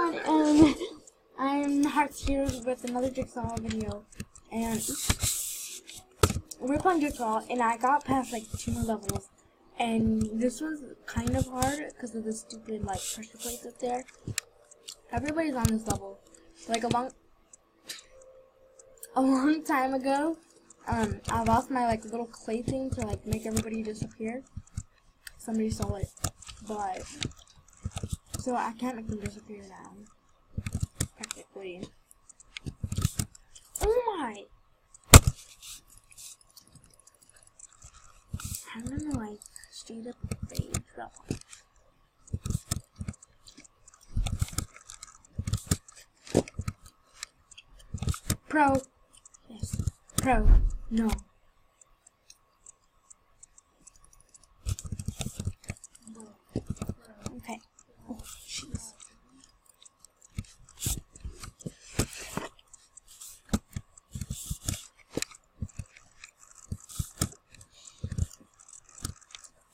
everyone, and I'm Hearts here with another Jigsaw video, and we're playing Jigsaw, and I got past like 2 more levels, and this was kind of hard because of the stupid like pressure plates up there. Everybody's on this level. Like a long time ago, I lost my like little clay thing to like make everybody disappear. Somebody stole it, but so I can't make them disappear now. Practically. Oh my! I'm gonna like straight up rage that one. Pro. Yes. Pro. No. Okay. Oh, jeez.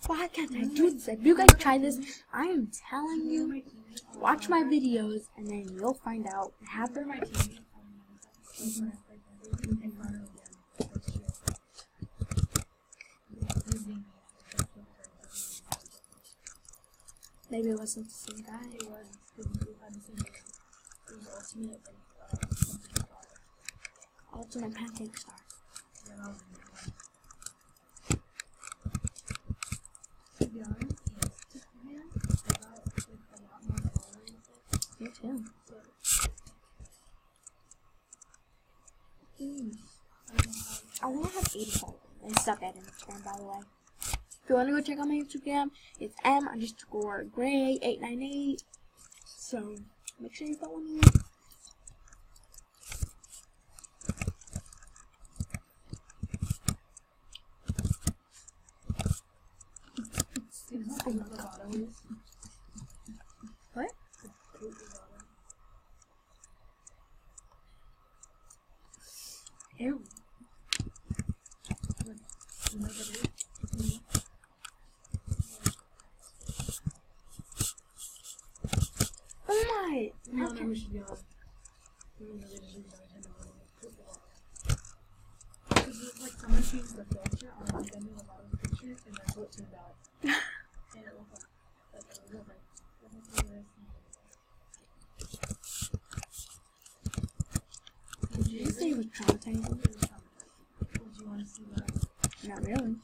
Why can't I do this? If you guys try this, I am telling you, watch my videos and then you'll find out. Have them my team. Maybe it wasn't the same guy. It was Ultimate Pancake Star. Me too. I think I have 80 followers. I suck at Instagram, by the way. If you want to go check out my Instagram, it's m_gray898. So make sure you follow me. What? Ew. Oh my! No, we should be on. Because it's like someone changed the filter on like a lot of pictures, and that's what it turned out. And it looked like a real Did you say it was traumatizing? Would you want to see that? Not really.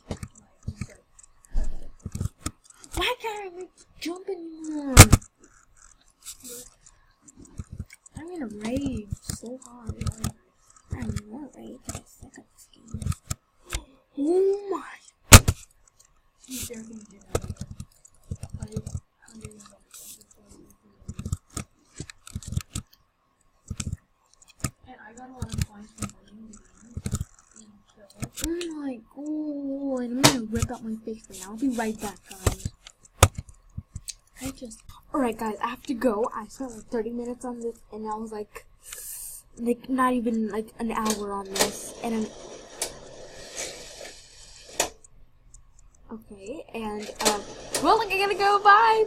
Why can't I make jump anymore? I'm gonna rage so hard. I'm not rage. I'm sick of this game. Oh my! And I got a lot of points from winning the game. Oh my god! I'm gonna rip out my face right now. I'll be right back, guys. Alright guys, I have to go. I spent like 30 minutes on this, and I was like not even like an hour on this, and I'm okay, and well, like I gotta go, bye!